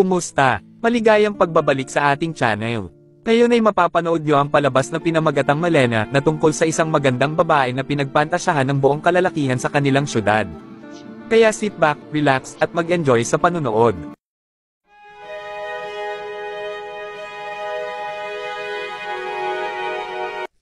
Kumusta? Maligayang pagbabalik sa ating channel. Ngayon ay mapapanood nyo ang palabas na pinamagatang Malena na tungkol sa isang magandang babae na pinagpantasyahan ng buong kalalakihan sa kanilang syudad. Kaya sit back, relax, at mag-enjoy sa panunood.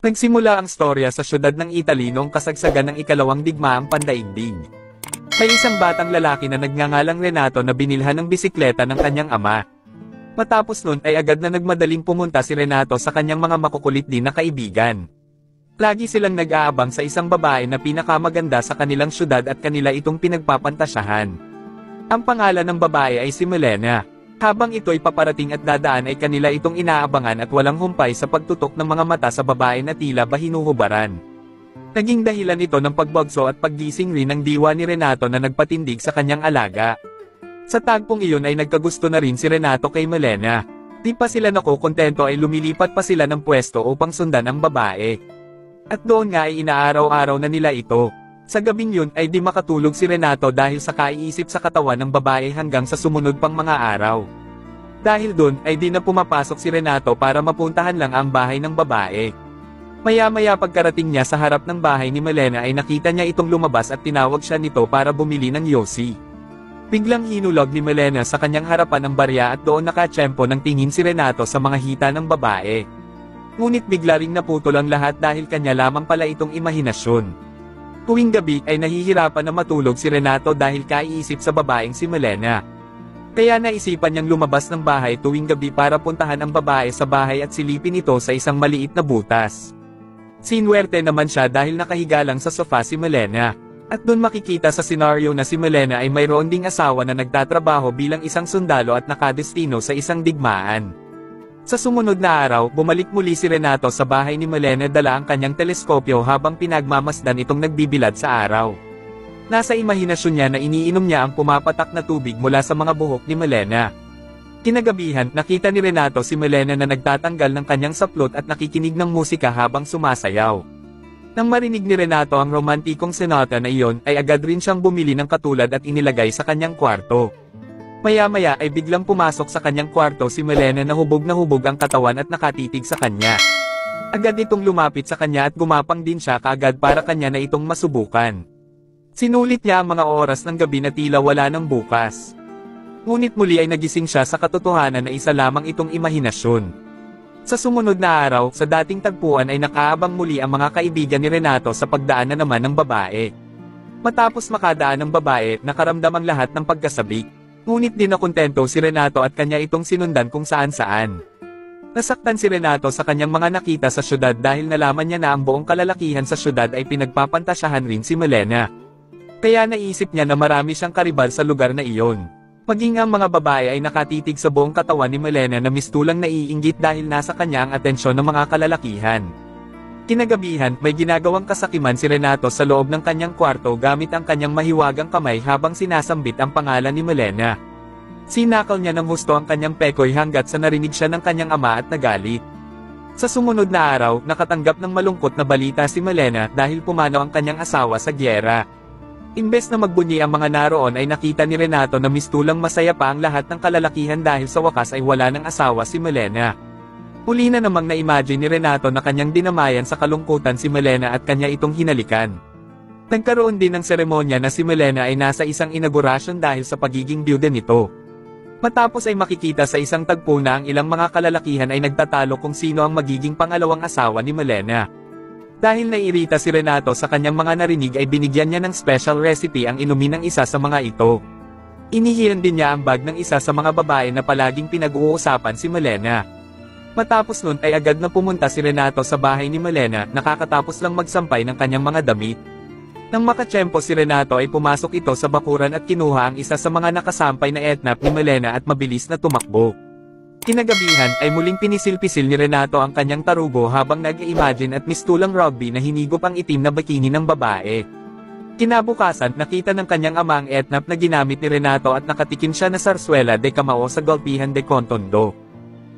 Nagsimula ang storya sa syudad ng Italy noong kasagsagan ng ikalawang digmaang pandaigdig. May isang batang lalaki na nagngangalang Renato na binilhan ng bisikleta ng kanyang ama. Matapos nun ay agad na nagmadaling pumunta si Renato sa kanyang mga makukulit din na kaibigan. Lagi silang nag-aabang sa isang babae na pinakamaganda sa kanilang syudad at kanila itong pinagpapantasyahan. Ang pangalan ng babae ay si Malena. Habang ito'y paparating at dadaan ay kanila itong inaabangan at walang humpay sa pagtutok ng mga mata sa babae na tila ba hinuhubaran. Naging dahilan ito ng pagbagso at paggising rin ng diwa ni Renato na nagpatindig sa kanyang alaga. Sa tagpong iyon ay nagkagusto na rin si Renato kay Malena. Di pa sila nakukontento ay lumilipat pa sila ng pwesto upang sundan ang babae. At doon nga ay inaaraw-araw na nila ito. Sa gabing yun ay di makatulog si Renato dahil sa kaiisip sa katawan ng babae hanggang sa sumunod pang mga araw. Dahil doon ay di na pumapasok si Renato para mapuntahan lang ang bahay ng babae. Maya-maya pagkarating niya sa harap ng bahay ni Malena ay nakita niya itong lumabas at tinawag siya nito para bumili ng yosi. Biglang hinulog ni Malena sa kanyang harapan ang barya at doon nakatsyempo ng tingin si Renato sa mga hita ng babae. Ngunit bigla ring naputol ang lahat dahil kanya lamang pala itong imahinasyon. Tuwing gabi ay nahihirapan na matulog si Renato dahil kaiisip sa babaeng si Malena. Kaya naisipan niyang lumabas ng bahay tuwing gabi para puntahan ang babae sa bahay at silipin ito sa isang maliit na butas. Sinuwerte naman siya dahil nakahiga lang sa sofa si Malena. At doon makikita sa senaryo na si Malena ay mayroon ding asawa na nagtatrabaho bilang isang sundalo at nakadestino sa isang digmaan. Sa sumunod na araw, bumalik muli si Renato sa bahay ni Malena dala ang kanyang teleskopyo habang pinagmamasdan itong nagbibilad sa araw. Nasa imahinasyon niya na iniinom niya ang pumapatak na tubig mula sa mga buhok ni Malena. Kinagabihan, nakita ni Renato si Malena na nagtatanggal ng kanyang saplot at nakikinig ng musika habang sumasayaw. Nang marinig ni Renato ang romantikong sonata na iyon, ay agad rin siyang bumili ng katulad at inilagay sa kanyang kwarto. Maya-maya ay biglang pumasok sa kanyang kwarto si Malena na hubog ang katawan at nakatitig sa kanya. Agad itong lumapit sa kanya at gumapang din siya kaagad para kanya na itong masubukan. Sinulit niya ang mga oras ng gabi na tila wala ng bukas. Ngunit muli ay nagising siya sa katotohanan na isa lamang itong imahinasyon. Sa sumunod na araw, sa dating tagpuan ay nakaabang muli ang mga kaibigan ni Renato sa pagdaan na naman ng babae. Matapos makadaan ng babae, nakaramdam ang lahat ng pagkasabik. Ngunit di nakontento si Renato at kanya itong sinundan kung saan-saan. Nasaktan si Renato sa kanyang mga nakita sa syudad dahil nalaman niya na ang buong kalalakihan sa syudad ay pinagpapantasyahan rin si Malena. Kaya naisip niya na marami siyang karibal sa lugar na iyon. Maging ang mga babae ay nakatitig sa buong katawan ni Malena na mistulang naiinggit dahil nasa kanya ang atensyon ng mga kalalakihan. Kinagabihan, may ginagawang kasakiman si Renato sa loob ng kanyang kwarto gamit ang kanyang mahiwagang kamay habang sinasambit ang pangalan ni Malena. Sinakal niya ng husto ang kanyang pekoy hanggat sa narinig siya ng kanyang ama at nagalit. Sa sumunod na araw, nakatanggap ng malungkot na balita si Malena dahil pumanaw ang kanyang asawa sa gyera. Imbes na magbunyi ang mga naroon ay nakita ni Renato na mistulang masaya pa ang lahat ng kalalakihan dahil sa wakas ay wala ng asawa si Malena. Huli na namang na-imagine ni Renato na kanyang dinamayan sa kalungkutan si Malena at kanya itong hinalikan. Nagkaroon din ng seremonya na si Malena ay nasa isang inaugurasyon dahil sa pagiging byuda nito. Matapos ay makikita sa isang tagpo na ang ilang mga kalalakihan ay nagtatalo kung sino ang magiging pangalawang asawa ni Malena. Dahil naiirita si Renato sa kanyang mga narinig ay binigyan niya ng special recipe ang inumin ng isa sa mga ito. Inihiran din niya ang bag ng isa sa mga babae na palaging pinag-uusapan si Malena. Matapos nun ay agad na pumunta si Renato sa bahay ni Malena, nakakatapos lang magsampay ng kanyang mga damit. Nang makatsyempo si Renato ay pumasok ito sa bakuran at kinuha ang isa sa mga nakasampay na etnap ni Malena at mabilis na tumakbo. Kinagabihan ay muling pinisil-pisil ni Renato ang kanyang tarugo habang nag-imagine at mistulang rugby na hinigop ang itim na bikini ng babae. Kinabukasan, nakita ng kanyang ama ang etnap na ginamit ni Renato at nakatikim siya na sarsuela de Camao sa Gulpihan de Contondo.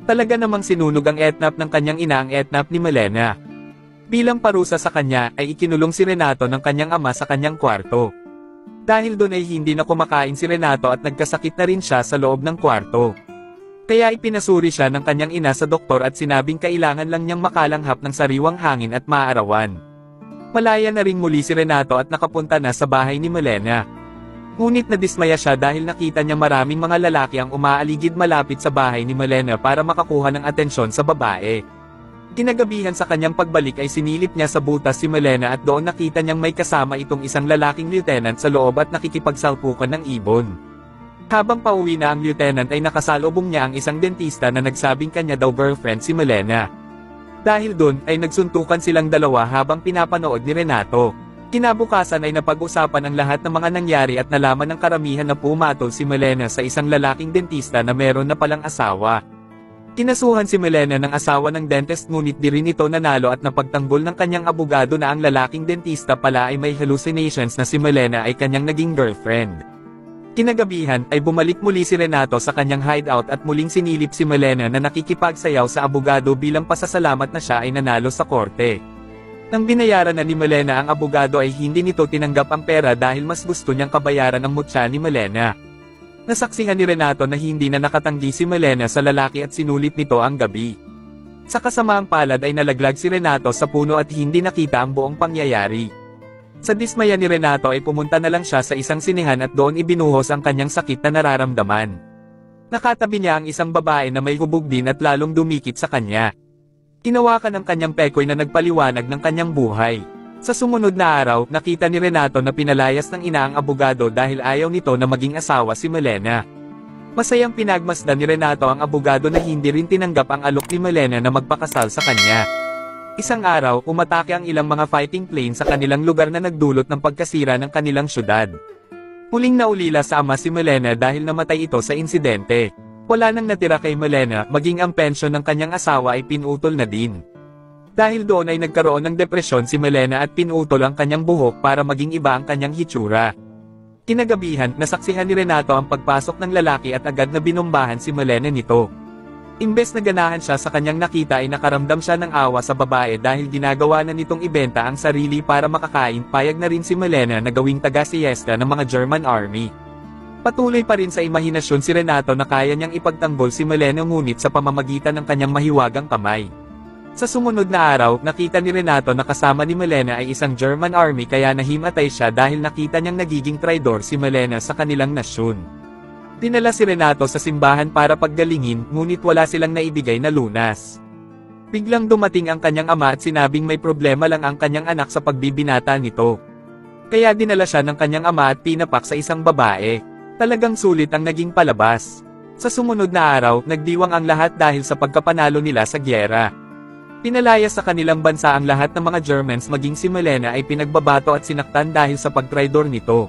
Talaga namang sinunog ang etnap ng kanyang ina ang etnap ni Malena. Bilang parusa sa kanya ay ikinulong si Renato ng kanyang ama sa kanyang kwarto. Dahil doon ay hindi na kumakain si Renato at nagkasakit na rin siya sa loob ng kwarto. Kaya ipinasuri siya ng kanyang ina sa doktor at sinabing kailangan lang niyang makalanghap ng sariwang hangin at maarawan. Malaya na rin muli si Renato at nakapunta na sa bahay ni Malena. Ngunit nadismaya siya dahil nakita niya maraming mga lalaki ang umaaligid malapit sa bahay ni Malena para makakuha ng atensyon sa babae. Kinagabihan sa kanyang pagbalik ay sinilip niya sa butas si Malena at doon nakita niyang may kasama itong isang lalaking lieutenant sa loob at nakikipagsalpukan ng ibon. Habang pauwi na ang lieutenant ay nakasalubong niya ang isang dentista na nagsabing kanya daw girlfriend si Malena. Dahil doon ay nagsuntukan silang dalawa habang pinapanood ni Renato. Kinabukasan ay napag-usapan ang lahat ng mga nangyari at nalaman ng karamihan na pumatol si Malena sa isang lalaking dentista na meron na palang asawa. Kinasuhan si Malena ng asawa ng dentist ngunit di rin ito nanalo at napagtanggol ng kanyang abogado na ang lalaking dentista pala ay may hallucinations na si Malena ay kanyang naging girlfriend. Kinagabihan ay bumalik muli si Renato sa kanyang hideout at muling sinilip si Malena na nakikipagsayaw sa abogado bilang pasasalamat na siya ay nanalo sa korte. Nang binayaran na ni Malena ang abogado ay hindi nito tinanggap ang pera dahil mas gusto niyang kabayaran ang mutya ni Malena. Nasaksihan ni Renato na hindi na nakatanggi si Malena sa lalaki at sinulit nito ang gabi. Sa kasamaang palad ay nalaglag si Renato sa puno at hindi nakita ang buong pangyayari. Sa dismaya ni Renato ay pumunta na lang siya sa isang sinehan at doon ibinuhos ang kanyang sakit na nararamdaman. Nakatabi niya ang isang babae na may hubog din at lalong dumikit sa kanya. Tinawakan ang kanyang pekoy na nagpaliwanag ng kanyang buhay. Sa sumunod na araw, nakita ni Renato na pinalayas ng ina ang abogado dahil ayaw nito na maging asawa si Malena. Masayang pinagmasdan ni Renato ang abogado na hindi rin tinanggap ang alok ni Malena na magpakasal sa kanya. Isang araw, umatake ang ilang mga fighting plane sa kanilang lugar na nagdulot ng pagkasira ng kanilang syudad. Muling naulila sa ama si Malena dahil namatay ito sa insidente. Wala nang natira kay Malena, maging ang pensyon ng kanyang asawa ay pinutol na din. Dahil doon ay nagkaroon ng depresyon si Malena at pinutol ang kanyang buhok para maging iba ang kanyang hitsura. Kinagabihan, nasaksihan ni Renato ang pagpasok ng lalaki at agad na binombahan si Malena nito. Imbes na ganahan siya sa kanyang nakita ay nakaramdam siya ng awa sa babae dahil ginagawa na nitong ibenta ang sarili para makakain. Payag na rin si Malena na gawing taga-siesta ng mga German Army. Patuloy pa rin sa imahinasyon si Renato na kaya niyang ipagtanggol si Malena ngunit sa pamamagitan ng kanyang mahiwagang kamay. Sa sumunod na araw, nakita ni Renato na kasama ni Malena ay isang German Army kaya nahimatay siya dahil nakita niyang nagiging traidor si Malena sa kanilang nasyon. Dinala si Renato sa simbahan para paggalingin, ngunit wala silang naibigay na lunas. Biglang dumating ang kanyang ama at sinabing may problema lang ang kanyang anak sa pagbibinata nito. Kaya dinala siya ng kanyang ama at pinapak sa isang babae. Talagang sulit ang naging palabas. Sa sumunod na araw, nagdiwang ang lahat dahil sa pagkapanalo nila sa gyera. Pinalaya sa kanilang bansa ang lahat ng mga Germans maging si Malena ay pinagbabato at sinaktan dahil sa pagtraidor nito.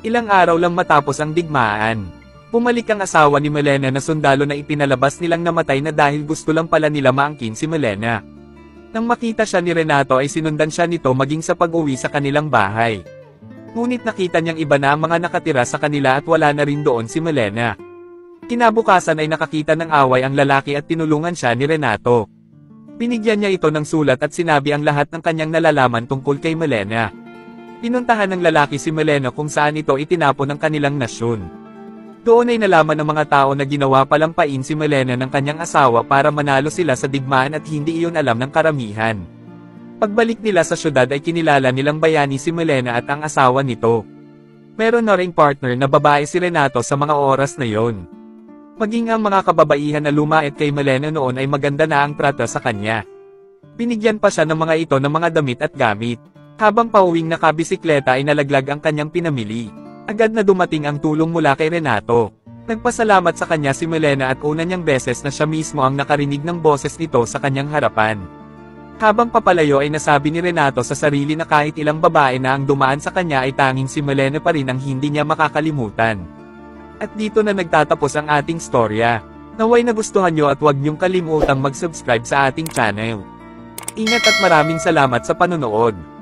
Ilang araw lang matapos ang digmaan. Pumalik ang asawa ni Malena na sundalo na ipinalabas nilang namatay na dahil gusto lang pala nila maangkin si Malena. Nang makita siya ni Renato ay sinundan siya nito maging sa pag-uwi sa kanilang bahay. Ngunit nakita niyang iba na ang mga nakatira sa kanila at wala na rin doon si Malena. Kinabukasan ay nakakita ng away ang lalaki at tinulungan siya ni Renato. Binigyan niya ito ng sulat at sinabi ang lahat ng kanyang nalalaman tungkol kay Malena. Pinuntahan ng lalaki si Malena kung saan ito itinapon ng kanilang nasyon. Doon ay nalaman ng mga tao na ginawa palampain si Malena ng kanyang asawa para manalo sila sa digmaan at hindi iyon alam ng karamihan. Pagbalik nila sa syudad ay kinilala nilang bayani si Malena at ang asawa nito. Meron na ring partner na babae si Renato sa mga oras na yon. Maging ang mga kababaihan na lumait kay Malena noon ay maganda na ang trato sa kanya. Binigyan pa siya ng mga ito ng mga damit at gamit. Habang pauwing nakabisikleta ay nalaglag ang kanyang pinamili. Agad na dumating ang tulong mula kay Renato. Nagpasalamat sa kanya si Malena at una niyang beses na siya mismo ang nakarinig ng boses nito sa kanyang harapan. Habang papalayo ay nasabi ni Renato sa sarili na kahit ilang babae na ang dumaan sa kanya ay tanging si Malena pa rin ang hindi niya makakalimutan. At dito na nagtatapos ang ating storya. Naway nagustuhan nyo at huwag niyong kalimutang mag-subscribe sa ating channel. Ingat at maraming salamat sa panonood.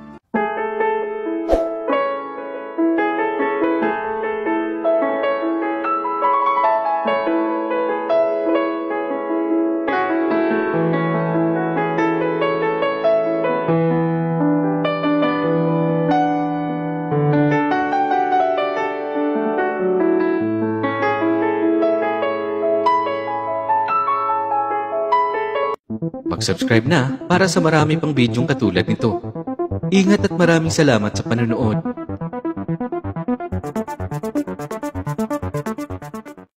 Mag-subscribe na para sa marami pang bidyong katulad nito. Ingat at maraming salamat sa panonood.